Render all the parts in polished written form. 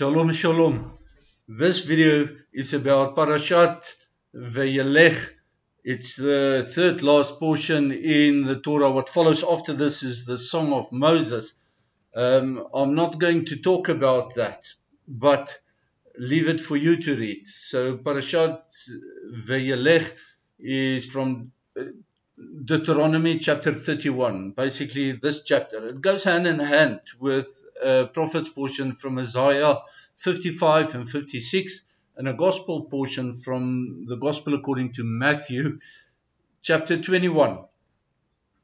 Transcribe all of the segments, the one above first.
Shalom, shalom. This video is about Parashat Vayelech. It's the third last portion in the Torah. What follows after this is the Song of Moses. I'm not going to talk about that, but leave it for you to read. So Parashat Vayelech is from Deuteronomy chapter 31, basically this chapter. It goes hand in hand with a prophet's portion from Isaiah 55 and 56 and a gospel portion from the gospel according to Matthew chapter 21.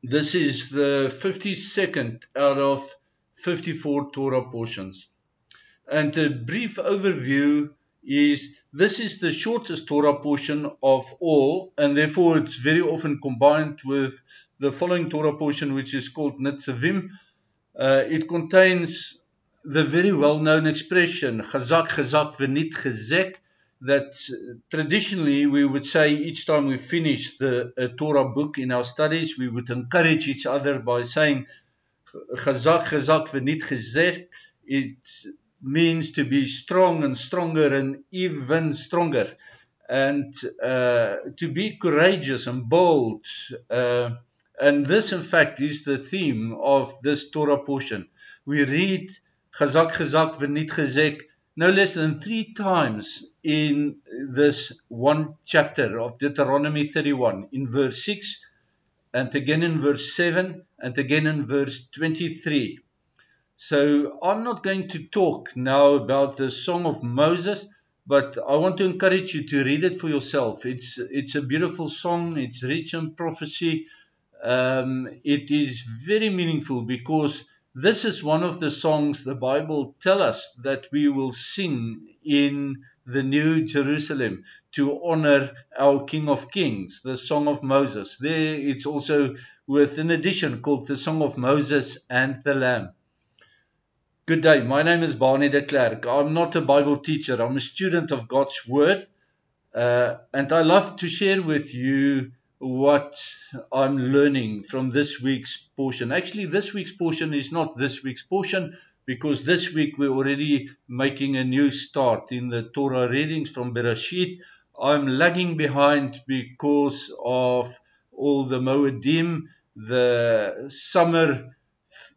This is the 52nd out of 54 Torah portions. And a brief overview is this is the shortest Torah portion of all, and therefore it's very often combined with the following Torah portion, which is called Nitzavim. It contains the very well-known expression Chazak, Chazak, V'nit Chazek, that traditionally we would say each time we finish the Torah book in our studies, we would encourage each other by saying Chazak, Chazak, V'nit Chazek. It means to be strong and stronger and even stronger, and to be courageous and bold. And this, in fact, is the theme of this Torah portion. We read Chazak, Chazak, V'nit Chazek no less than 3 times in this one chapter of Deuteronomy 31, in verse 6, and again in verse 7, and again in verse 23. So I'm not going to talk now about the Song of Moses, but I want to encourage you to read it for yourself. It's a beautiful song. It's rich in prophecy. It is very meaningful because this is one of the songs the Bible tells us that we will sing in the New Jerusalem to honor our King of Kings, the Song of Moses. There it's also with an edition called the Song of Moses and the Lamb. Good day, my name is Barney de Klerk. I'm not a Bible teacher, I'm a student of God's Word, and I love to share with you what I'm learning from this week's portion. Actually, this week's portion is not this week's portion, because this week we're already making a new start in the Torah readings from Bereshit. I'm lagging behind because of all the Moedim, the summer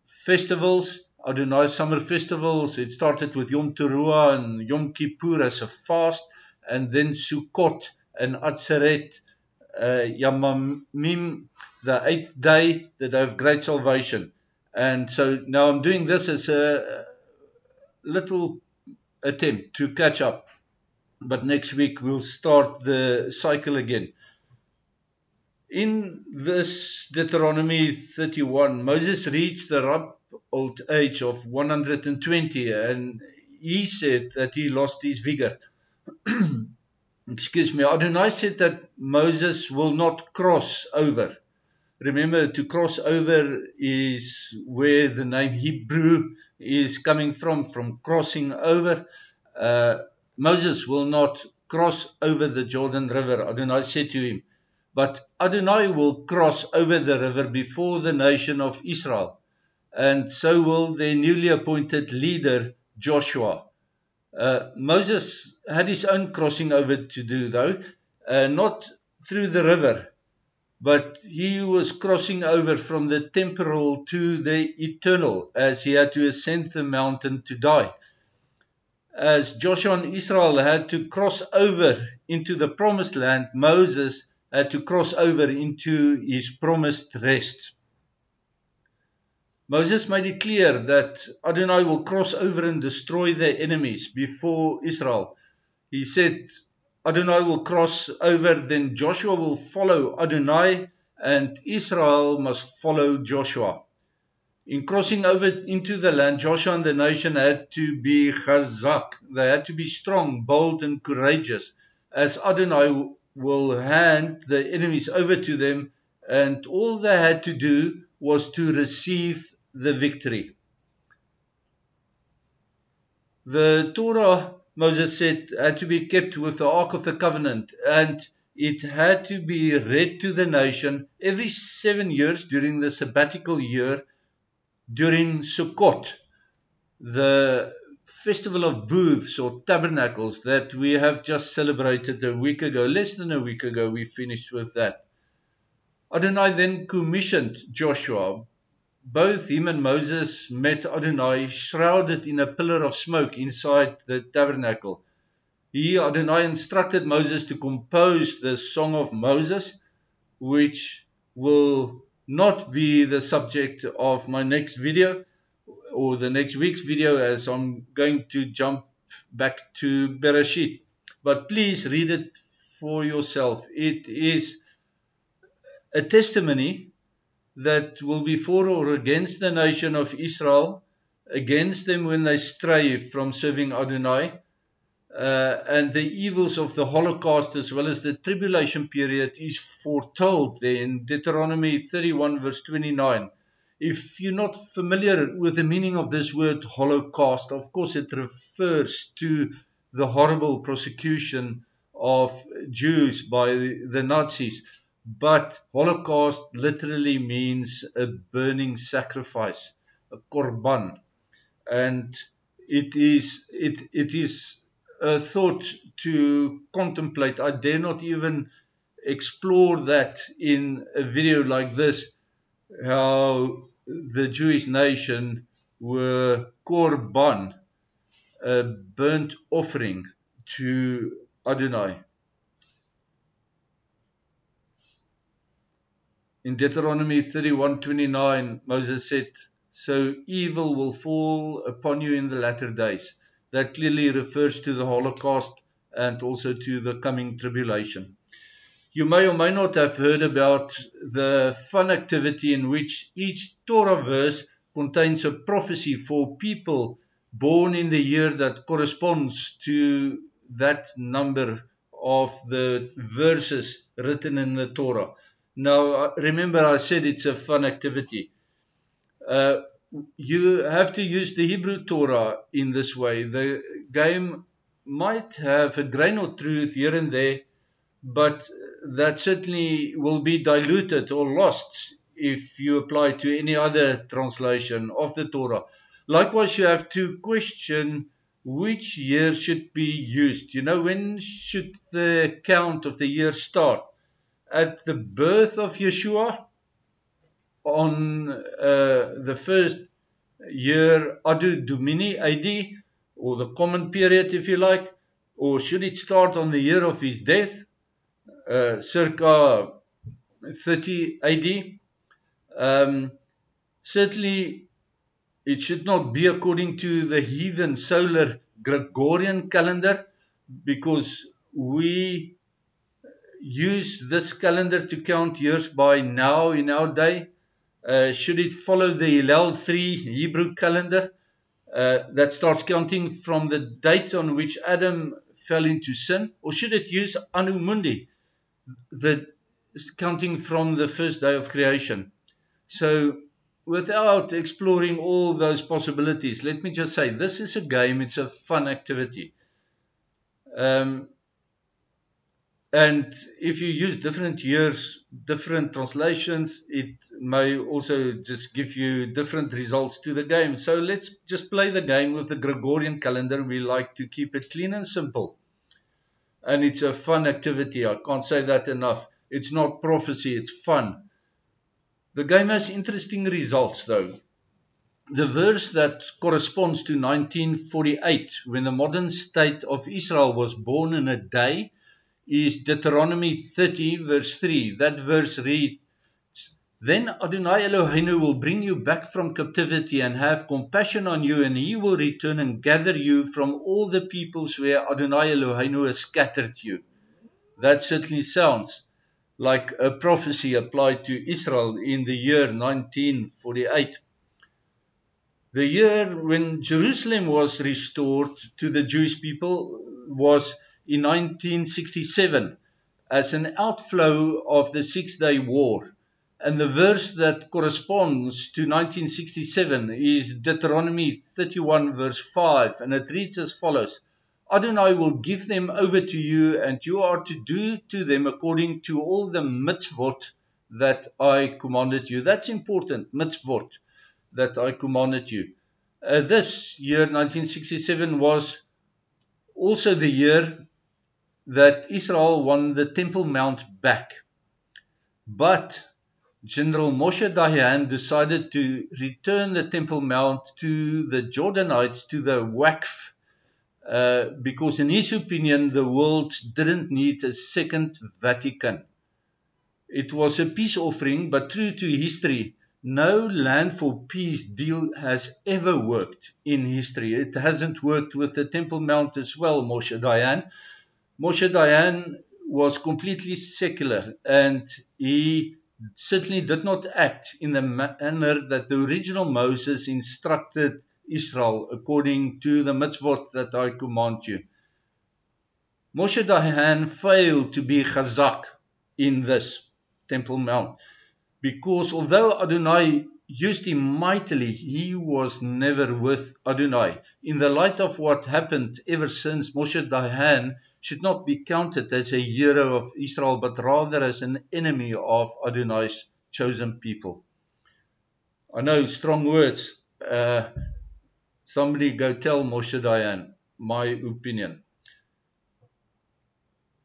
festivals, Adonai summer festivals. It started with Yom Teruah and Yom Kippur as a fast, and then Sukkot and Atzeret, Yamamim, the 8th day, the day of great salvation. And so now I'm doing this as a little attempt to catch up. But next week we'll start the cycle again. In this Deuteronomy 31, Moses reached the ripe old age of 120, and he said that he lost his vigor. Excuse me. Adonai said that Moses will not cross over. Remember, to cross over is where the name Hebrew is coming from crossing over. Moses will not cross over the Jordan River, Adonai said to him. But Adonai will cross over the river before the nation of Israel, and so will their newly appointed leader, Joshua. Moses had his own crossing over to do, though, not through the river, but he was crossing over from the temporal to the eternal, as he had to ascend the mountain to die. As Joshua and Israel had to cross over into the promised land, Moses had to cross over into his promised rest. Moses made it clear that Adonai will cross over and destroy their enemies before Israel. He said Adonai will cross over, then Joshua will follow Adonai, and Israel must follow Joshua. In crossing over into the land, Joshua and the nation had to be chazak. They had to be strong, bold, and courageous, as Adonai will hand the enemies over to them, and all they had to do was to receive the victory. The Torah, Moses said, had to be kept with the Ark of the Covenant, and it had to be read to the nation every 7 years during the sabbatical year, during Sukkot, the Festival of Booths or Tabernacles that we have just celebrated a week ago, less than a week ago, we finished with that. Adonai then commissioned Joshua. Both him and Moses met Adonai shrouded in a pillar of smoke inside the tabernacle. He, Adonai, instructed Moses to compose the Song of Moses, which will not be the subject of my next video or the next week's video, as I'm going to jump back to Bereshit. But please read it for yourself. It is a testimony that will be for or against the nation of Israel, against them when they stray from serving Adonai, and the evils of the Holocaust as well as the tribulation period is foretold there in Deuteronomy 31 verse 29. If you're not familiar with the meaning of this word Holocaust, of course it refers to the horrible persecution of Jews by the Nazis. But Holocaust literally means a burning sacrifice, a korban. And it is a thought to contemplate. I dare not even explore that in a video like this, how the Jewish nation were korban, a burnt offering to Adonai. In Deuteronomy 31:29, Moses said, "So evil will fall upon you in the latter days." That clearly refers to the Holocaust and also to the coming tribulation. You may or may not have heard about the fun activity in which each Torah verse contains a prophecy for people born in the year that corresponds to that number of the verses written in the Torah. Now, remember I said it's a fun activity. You have to use the Hebrew Torah in this way. The game might have a grain of truth here and there, but that certainly will be diluted or lost if you apply to any other translation of the Torah. Likewise, you have to question which year should be used. You know, when should the count of the year start? At the birth of Yeshua, on the first year Adu Domini AD, or the common period if you like, or should it start on the year of his death, circa 30 AD? Certainly it should not be according to the heathen solar Gregorian calendar, because we use this calendar to count years by now in our day. Should it follow the Hillel 3 Hebrew calendar that starts counting from the date on which Adam fell into sin, or should it use Anu Mundi, the counting from the first day of creation? So without exploring all those possibilities, let me just say this is a game, it's a fun activity. And if you use different years, different translations, it may also just give you different results to the game. So let's just play the game with the Gregorian calendar. We like to keep it clean and simple. And it's a fun activity. I can't say that enough. It's not prophecy, it's fun. The game has interesting results though. The verse that corresponds to 1948, when the modern state of Israel was born in a day, is Deuteronomy 30 verse 3. That verse reads, "Then Adonai Eloheinu will bring you back from captivity and have compassion on you, and he will return and gather you from all the peoples where Adonai Eloheinu has scattered you." That certainly sounds like a prophecy applied to Israel in the year 1948. The year when Jerusalem was restored to the Jewish people was in 1967 as an outflow of the Six-Day War. And the verse that corresponds to 1967 is Deuteronomy 31 verse 5, and it reads as follows: "Adonai will give them over to you, and you are to do to them according to all the mitzvot that I commanded you." That's important, mitzvot, that I commanded you. This year, 1967, was also the year that Israel won the Temple Mount back. But General Moshe Dayan decided to return the Temple Mount to the Jordanites, to the Waqf, because in his opinion, the world didn't need a second Vatican. It was a peace offering, but true to history, no land for peace deal has ever worked in history. It hasn't worked with the Temple Mount as well, Moshe Dayan. Moshe Dayan was completely secular, and he certainly did not act in the manner that the original Moses instructed Israel according to the mitzvot that I command you. Moshe Dayan failed to be chazak in this Temple Mount, because although Adonai used him mightily, he was never with Adonai. In the light of what happened ever since, Moshe Dayan should not be counted as a hero of Israel, but rather as an enemy of Adonai's chosen people. I know, strong words. Somebody go tell Moshe Dayan my opinion.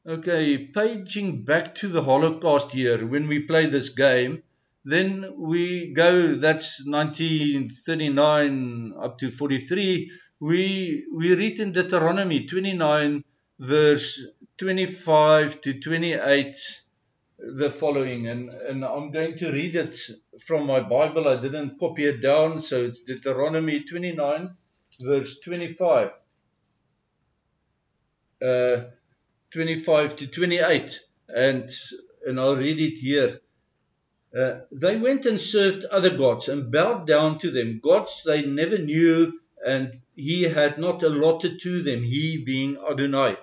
Okay, paging back to the Holocaust year, when we play this game, then we go, that's 1939 up to 43, we read in Deuteronomy 29 verse 25 to 28 the following, and I'm going to read it from my Bible. I didn't copy it down, so it's Deuteronomy 29 verse 25. 25 to 28, and I'll read it here. They went and served other gods and bowed down to them, gods they never knew and he had not allotted to them, he being Adonai.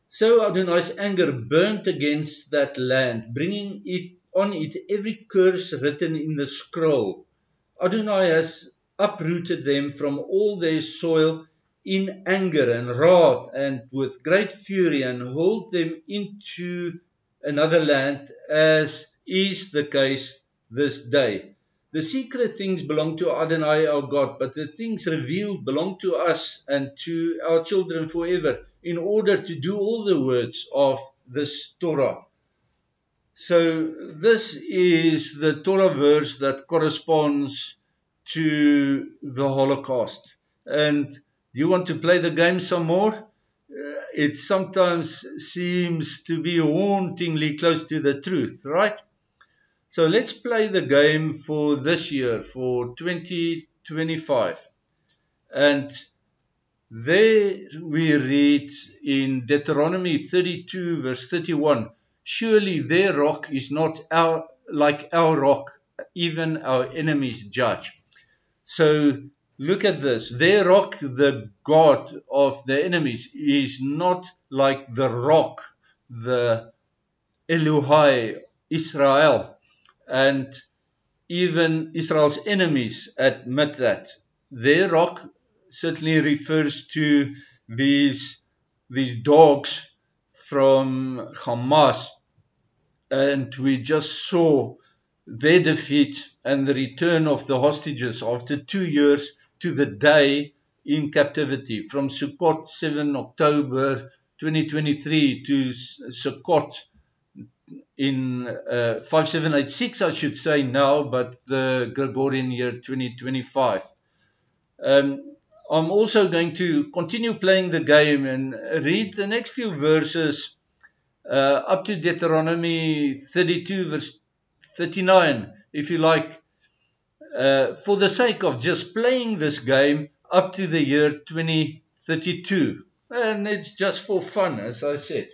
So Adonai's anger burnt against that land, bringing on it every curse written in the scroll. Adonai has uprooted them from all their soil in anger and wrath and with great fury, and hauled them into another land, as is the case this day. The secret things belong to Adonai our God, but the things revealed belong to us and to our children forever, in order to do all the words of this Torah. So this is the Torah verse that corresponds to the Holocaust. And you want to play the game some more? It sometimes seems to be hauntingly close to the truth, right? So let's play the game for this year, for 2025. And there we read in Deuteronomy 32 verse 31, surely their rock is not like our rock, even our enemies judge. So look at this. Their rock, the God of the enemies, is not like the rock, the Elohai, Israel. And even Israel's enemies admit that. Their rock certainly refers to these dogs from Hamas. And we just saw their defeat and the return of the hostages after 2 years to the day in captivity, from Sukkot 7 October 2023 to Sukkot in 5786, I should say now, but the Gregorian year 2025. I'm also going to continue playing the game and read the next few verses up to Deuteronomy 32 verse 39, if you like, for the sake of just playing this game up to the year 2032. And it's just for fun, as I said.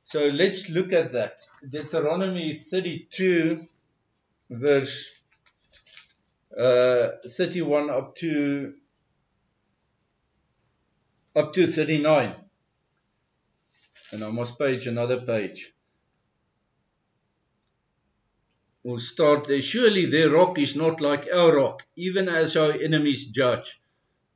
So let's look at that. Deuteronomy 32 verse 31 up to 39. And I must page another page. We'll start there. Surely their rock is not like our rock, even as our enemies judge.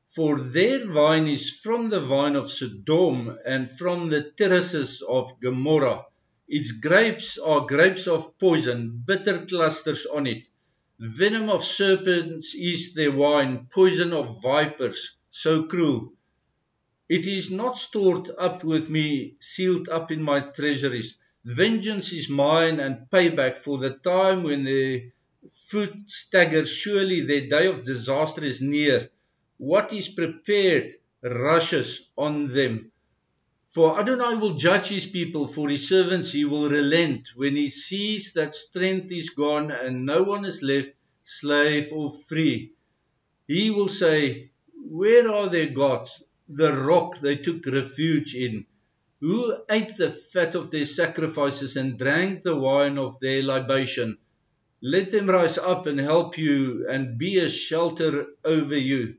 For their vine is from the vine of Sodom and from the terraces of Gomorrah. Its grapes are grapes of poison, bitter clusters on it. Venom of serpents is their wine, poison of vipers, so cruel. It is not stored up with me, sealed up in my treasuries. Vengeance is mine and payback for the time when their foot staggers. Surely their day of disaster is near. What is prepared rushes on them. For Adonai will judge his people, for his servants he will relent. When he sees that strength is gone and no one is left, slave or free, he will say, where are their gods, the rock they took refuge in? Who ate the fat of their sacrifices and drank the wine of their libation? Let them rise up and help you and be a shelter over you.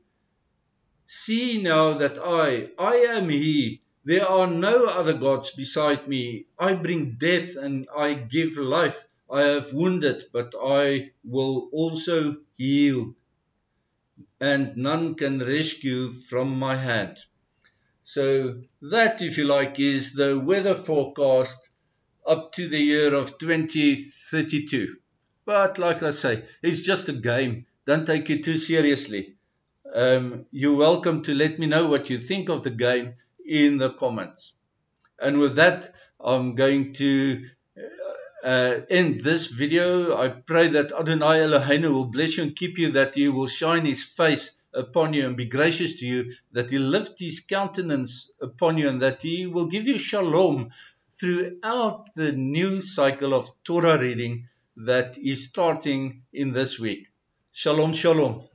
See now that I am he. There are no other gods beside me. I bring death and I give life. I have wounded, but I will also heal, and none can rescue from my hand. So that, if you like, is the weather forecast up to the year of 2032. But like I say, it's just a game. Don't take it too seriously. You're welcome to let me know what you think of the game in the comments. And with that, I'm going to end this video. I pray that Adonai Eloheinu will bless you and keep you, that he will shine his face upon you and be gracious to you, that he lift his countenance upon you, and that he will give you shalom throughout the new cycle of Torah reading that is starting in this week. Shalom, shalom.